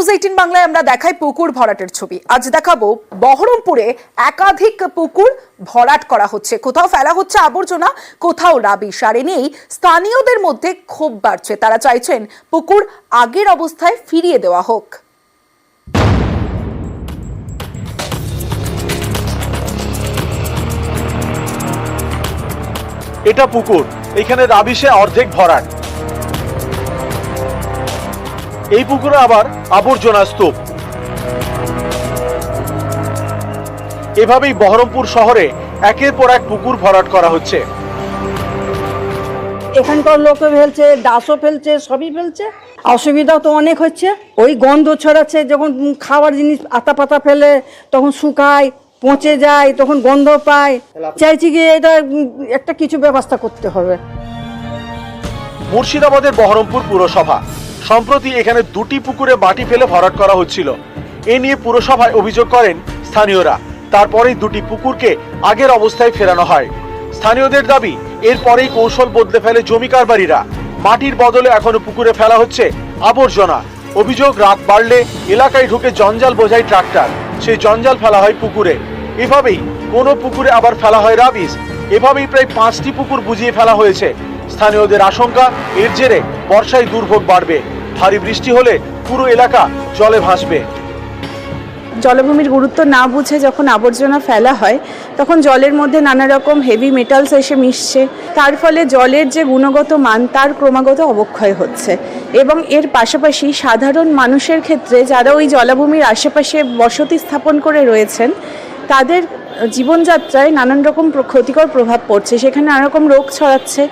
News 18 বাংলায় আমরা দেখাই পুকুর ভরাটের ছবি। আজ দেখাবো বহরমপুরে একাধিক পুকুর ভরাট করা হচ্ছে, কোথাও ফেলা হচ্ছে আবর্জনা, কোথাও রাবিশ। আর এ নিয়েই স্থানীয়দের মধ্যে ক্ষোভ বাড়ছে। তারা চাইছেন পুকুর আগের অবস্থায় ফিরিয়ে দেওয়া হোক। এটা পুকুর, এখানে রাবিশে অর্ধেক ভরাট। এই পুকুরে আবার আবর্জনা স্তূপ। এভাবেই বহরমপুর শহরে একের পর এক পুকুর ভরাট করা হচ্ছে। এখানকার লোকও ফেলছে, ডাসও ফেলছে, সবই ফেলছে। অসুবিধা তো অনেক হচ্ছে। ওই গন্ধ ছড়াচ্ছে, যখন খাবার জিনিস আতা পাতা ফেলে তখন শুকায়, পচে যায়, তখন গন্ধ পায়। চাইছি কি এটা একটা কিছু ব্যবস্থা করতে হবে। মুর্শিদাবাদের বহরমপুর পুরসভা সম্প্রতি এখানে দুটি পুকুরে মাটি ফেলে ভরাট করা হচ্ছিল। এ নিয়ে পুরসভায় অভিযোগ করেন স্থানীয়রা। তারপরেই দুটি পুকুরকে আগের অবস্থায় ফেরানো হয়। স্থানীয়দের দাবি, এরপরেই কৌশল বদলে ফেলে জমি কারবারিরা। মাটির বদলে এখনো পুকুরে ফেলা হচ্ছে আবর্জনা। অভিযোগ, রাত বাড়লে এলাকায় ঢুকে জঞ্জাল বোঝাই ট্রাক্টর, সেই জঞ্জাল ফেলা হয় পুকুরে। এভাবেই কোনো পুকুরে আবার ফেলা হয় রাবিশ। এভাবেই প্রায় 5টি পুকুর বুঝিয়ে ফেলা হয়েছে। স্থানীয়দের আশঙ্কা, এর জেরে বর্ষায় দুর্ভোগ বাড়বে। ভারী বৃষ্টি হলে পুরো এলাকা জলে ভাসবে। জলভূমির গুরুত্ব না বুঝে যখন আবর্জনা ফেলা হয়, তখন জলের মধ্যে নানা রকম হেভি মেটালস এসে মিশছে। তার ফলে জলের যে গুণগত মান তার ক্রমাগত অবক্ষয় হচ্ছে। এবং এর পাশাপাশি সাধারণ মানুষের ক্ষেত্রে, যারা ওই জলাভূমির আশেপাশে বসতি স্থাপন করে রয়েছেন, তাদের জীবনযাত্রায় নানান রকম ক্ষতিকর প্রভাব পড়ছে। সেখানে নানা রকম রোগ ছড়াচ্ছে।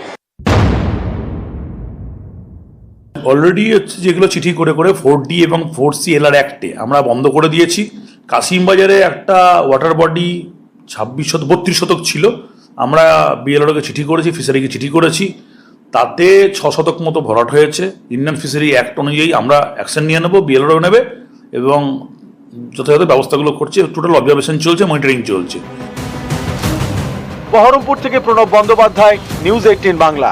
অলরেডি হচ্ছে যেগুলো চিঠি করে করে 4D এবং 4C LR অ্যাক্টে আমরা বন্ধ করে দিয়েছি। কাশিমবাজারে একটা ওয়াটার বডি 32 শতক ছিল, আমরা বিএলআরওকে চিঠি করেছি, ফিশারিকে চিঠি করেছি, তাতে 6 শতক মতো ভরাট হয়েছে। ইন্ডিয়ান ফিশারি অ্যাক্ট অনুযায়ী আমরা অ্যাকশন নিয়ে নেব, বিএলআরও নেবে এবং যথাযথ ব্যবস্থাগুলো করছে। টোটাল অবজারভেশন চলছে, মনিটরিং চলছে। বহরমপুর থেকে প্রণব বন্দ্যোপাধ্যায়, নিউজ 18 বাংলা।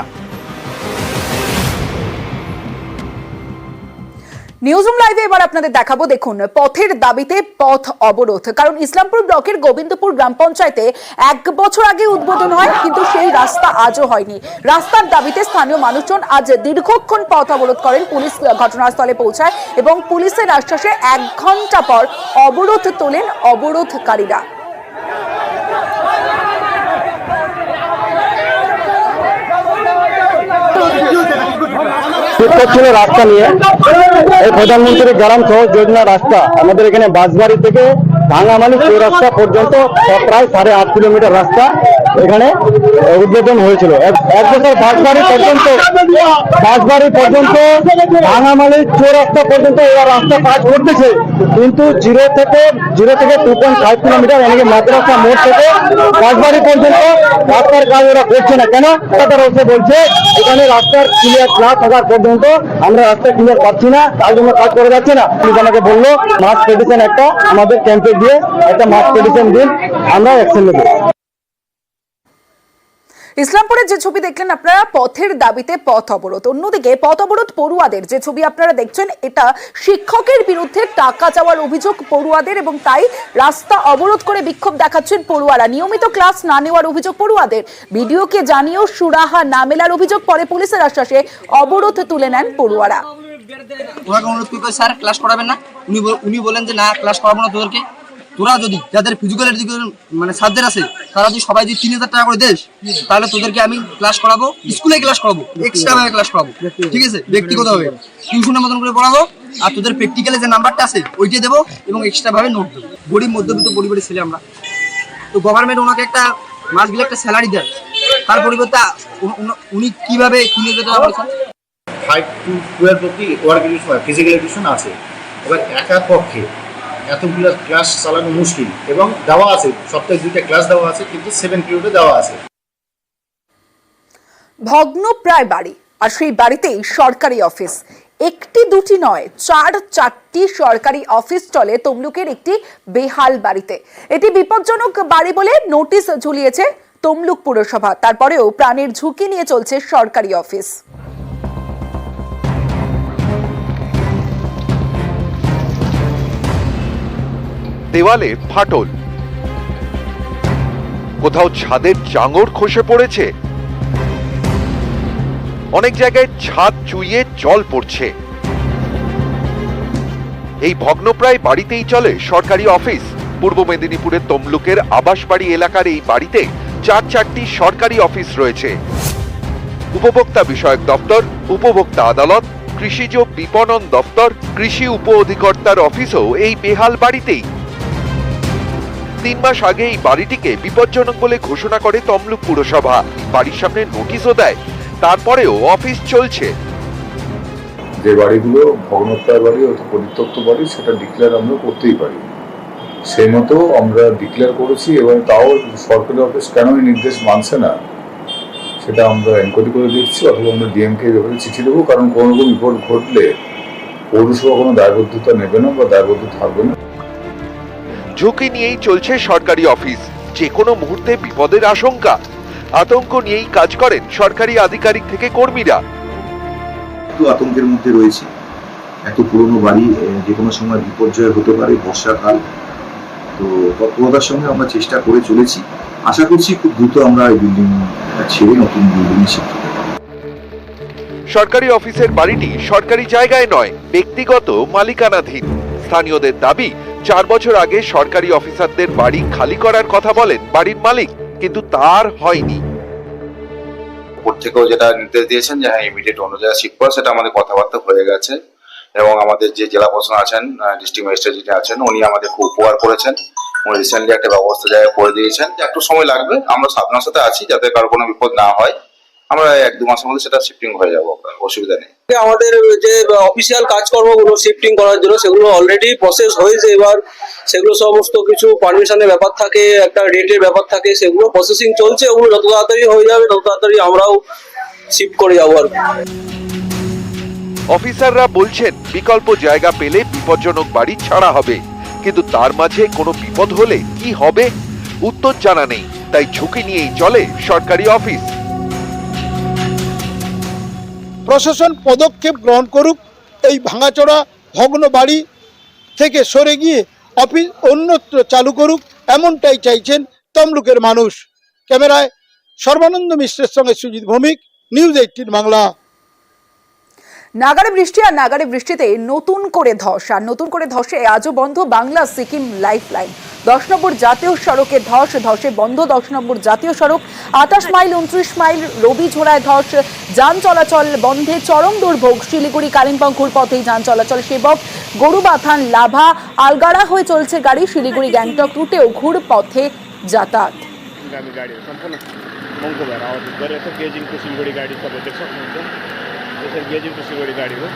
নিউজরুম লাইভে এবার আপনাদের দেখাবো, দেখুন, পথের দাবিতে পথ অবরোধ। কারণ ইসলামপুর ব্লকের গোবিন্দপুর গ্রাম পঞ্চায়েতে 1 বছর আগে উদ্বোধন হয়, কিন্তু সেই রাস্তা আজও হয়নি। রাস্তার দাবিতে স্থানীয় মানুষজন আজ দীর্ঘক্ষণ পথ অবরোধ করেন। পুলিশ ঘটনাস্থলে পৌঁছায় এবং পুলিশের আশ্বাসে 1 ঘন্টা পর অবরোধ তোলেন অবরোধকারীরা। ছিল রাস্তা নিয়ে, এই প্রধানমন্ত্রী গ্রাম সড়ক যোজনা রাস্তা আমাদের এখানে বাঁশবাড়ি থেকে ভাঙামালি চৌরাস্তা পর্যন্ত প্রায় 8.5 কিলোমিটার রাস্তা এখানে উদ্বোধন হয়েছিল। 1 বছর বাঁশবাড়ি পর্যন্ত ভাঙামালি চৌরাস্তা পর্যন্ত এরা রাস্তা কাজ করতেছে, কিন্তু 0 থেকে 2.5 কিলোমিটার এদিকে মাদ্রাসা মোড় থেকে বাঁশবাড়ি পর্যন্ত রাস্তার কাজ ওরা করছে না। কেন? তারা এসে বলছে এখানে রাস্তার ক্লিয়ার না থাকার পর্যন্ত আমরা রাস্তা ক্লিয়ার পাচ্ছি না, তার জন্য কাজ করে যাচ্ছে না। পুলিশ আমাকে বললো মাস পেটিশন একটা আমাদের ক্যাম্পে দিয়ে একটা মাস পেটিশন দিন, আমরা অ্যাকশন নেব। ইসলামপুরের যে ছবি দেখলেন আপনারা, পথের দাবিতে পথ অবরোধ। অন্যদিকে পথ অবরোধ পড়ুয়াদের যে ছবি আপনারা দেখছেন, এটা শিক্ষকের বিরুদ্ধে টাকা চাওয়ার অভিযোগ পড়ুয়াদের, এবং তাই রাস্তা অবরোধ করে বিক্ষোভ দেখাচ্ছেন পড়ুয়ারা। নিয়মিত ক্লাস না নেওয়ার অভিযোগ পড়ুয়াদের, ভিডিওকে জানিয়েও সুরাহা না মেলার অভিযোগ। পরে পুলিশের আশ্বাসে অবরোধ তুলে নেন পড়ুয়ারা। ওনাকে অনুরোধ করি, স্যার ক্লাস করাবেন না। উনি বলেন যে না, ক্লাস করাবো না তোদেরকে। তোরা যদি যাদের ফিজিক্যাল এডুকেশন মানে সাবজেক্ট আছে, তারা যদি সবাই যদি 3000 টাকা করে দেশ, তাহলে তোদেরকে আমি ক্লাস করাবো, স্কুলে ক্লাস করাবো, এক্সট্রা ভাবে ক্লাস করাবো, ঠিক আছে, ব্যক্তিগতভাবে টিউশনের মতন করে পড়াবো। আর তোদের প্র্যাকটিক্যালে যে নাম্বারটা আছে ওইটা দেবো এবং এক্সট্রা ভাবে নোট দেবো। গরিব মধ্যবিত্ত পরিবারের ছেলে আমরা, তো গভর্নমেন্ট ওনাকে একটা মাসগুলো একটা স্যালারি দেয়, তার পরিবর্তে উনি কিভাবে 3000 টাকা বলছেন। 5 to 12 অব্দি ওয়ার্ক এডুকেশন, ফিজিক্যাল এডুকেশন আছে। এবার একার পক্ষে এতগুলো ক্লাস চালানো মুশকিল, এবং দেওয়া আছে সপ্তাহে 2টা ক্লাস দেওয়া আছে, কিন্তু 7 পিরিয়ডে দেওয়া আছে। ভগ্ন প্রায় বাড়ি, আর সেই বাড়িতেই সরকারি অফিস। 1টি 2টি নয়, 4টি সরকারি অফিস চলে তমলুকের একটি বেহাল বাড়িতে। এটি বিপজ্জনক বাড়ি বলে নোটিশ ঝুলিয়েছে তমলুক পুরসভা। তারপরেও প্রাণের ঝুঁকি নিয়ে চলছে সরকারি অফিস। দেওয়ালে ফাটল, কোথাও ছাদের চাঙড় খসে পড়েছে, অনেক জায়গায় ছাদ চুইয়ে জল পড়ছে। এই ভগ্নপ্রায় বাড়িতেই চলে সরকারি অফিস। পূর্ব মেদিনীপুরের তমলুকের আবাসবাড়ি এলাকার এই বাড়িতে চারটি সরকারি অফিস রয়েছে। উপভোক্তা বিষয়ক দপ্তর, উপভোক্তা আদালত, কৃষিজ বিপণন দপ্তর, কৃষি উপ অধিকর্তার অফিসও এই বেহাল বাড়িতেই। 3 মাস আগে এই বাড়িটিকে বিপজ্জনক বলে ঘোষণা করে তমলুক পুরসভা। বাড়ির সামনে নোটিশও দেয়, তারপরেও অফিস চলছে। যে বাড়িগুলো ভগ্নপ্রায় বাড়ি অথবা পরিত্যক্ত বাড়ি, সেটা ডিক্লেয়ার আমরা করতেই পারি। সেই মতো আমরা ডিক্লেয়ার করেছি, এবং তাও সরকারি অফিস কেন এই নির্দেশ মানছে না সেটা আমরা এনকোয়ারি করে দেখছি, অথবা আমরা ডিএমকে ব্যাপারে চিঠি দেবো। কারণ কোনো রকম বিপদ ঘটলে পৌরসভা কোনো দায়বদ্ধতা নেবে না বা দায়বদ্ধ থাকবে না। ঝুঁকি নিয়েই চলছে সরকারি অফিস, যে কোনো মুহূর্তে বিপদের আশঙ্কা। আতঙ্ক নিয়েই কাজ করেন সরকারি আধিকারিক থেকে কর্মীরা। একটু আতঙ্কের মধ্যে রয়েছে, এত পুরনো বাড়ি, যে কোনো সময় বিপর্যয় হতে পারে, বর্ষাকাল। তো তৎপরতার সঙ্গে আমরা চেষ্টা করে চলেছি, আশা করছি খুব দ্রুত আমরা এই বিল্ডিং ছেড়ে নতুন বিল্ডিং শিফট করতে পারব। সরকারি অফিসের বাড়িটি সরকারি জায়গায় নয়, ব্যক্তিগত মালিকানাধীন। স্থানীয়দের দাবি, 4 বছর আগে সরকারি অফিসারদের বাড়ি খালি করার কথা বলেন বাড়ির মালিক, কিন্তু তার হয়নি। উপর থেকেও যেটা নির্দেশ দিয়েছেন যে হ্যাঁ ইমিডিয়েট অন্য জায়গায় শিফট করা, সেটা আমাদের কথাবার্তা হয়ে গেছে। এবং আমাদের যে জেলা প্রশাসন আছেন, ডিস্ট্রিক্ট ম্যাজিস্ট্রেট যিনি আছেন, উনি আমাদের খুব উপকার করেছেন। উনি রিসেন্টলি একটা ব্যবস্থা জায়গায় করে দিয়েছেন। একটু সময় লাগবে, আমরা সাবধানের সাথে আছি যাতে কারো কোনো বিপদ না হয়। আমরা 1-2 মাসের মধ্যে সেটা শিফটিং হয়ে যাবো, অসুবিধা নেই। আমাদের যে অফিসিয়াল কাজকর্মগুলো শিফটিং করার জন্য সেগুলো অলরেডি প্রসেস হয়েছে। এবার সেগুলো সমস্ত কিছু পারমিশনের ব্যাপার থাকে, একটা রেটের ব্যাপার থাকে, সেগুলো প্রসেসিং চলছে। ওগুলো যত তাড়াতাড়ি হয়ে যাবে তত তাড়াতাড়ি আমরাও শিফট করে যাবো আর কি। অফিসাররা বলছেন বিকল্প জায়গা পেলে বিপজ্জনক বাড়ি ছাড়া হবে, কিন্তু তার মাঝে কোনো বিপদ হলে কি হবে উত্তর জানা নেই। তাই ঝুঁকি নিয়েই চলে সরকারি অফিস। প্রশাসন পদক্ষেপ গ্রহণ করুক, এই ভাঙাচোরা ভগ্ন বাড়ি থেকে সরে গিয়ে অফিস অন্যত্র চালু করুক, এমনটাই চাইছেন তমলুকের মানুষ। ক্যামেরায় সর্বানন্দ মিশ্রের সঙ্গে সুজিত ভৌমিক, নিউজ 18 বাংলা। নাগারে বৃষ্টি আর নাগারে বৃষ্টিতে নতুন করে ধস, আর নতুন করে ধসে আজও বন্ধ বাংলা সিকিম লাইফ লাইন। 10 নম্বর জাতীয় সড়কে ধসে বন্ধ 10 নম্বর জাতীয় সড়ক। 28 মাইল 29 মাইল রবিঝোড়ায় ধস, যান চলাচল বন্ধে চরম দুর্ভোগ। শিলিগুড়ি কালিম্পং ঘুরপথেই যান চলাচল সেবক। গরুবাথান লাভা আলগাড়া হয়ে চলছে গাড়ি। শিলিগুড়ি গ্যাংটক রুটেও ঘুরপথে যাতায়াত। गाडी सम्पूर्ण मङ्गलबार आउँदै गरेको छ। गेजिङ टु सिलगढी गाडी तपाईँ देख्न सक्नुहुन्छ। यसरी गेजिङ टु सिलगढी गाडी हो।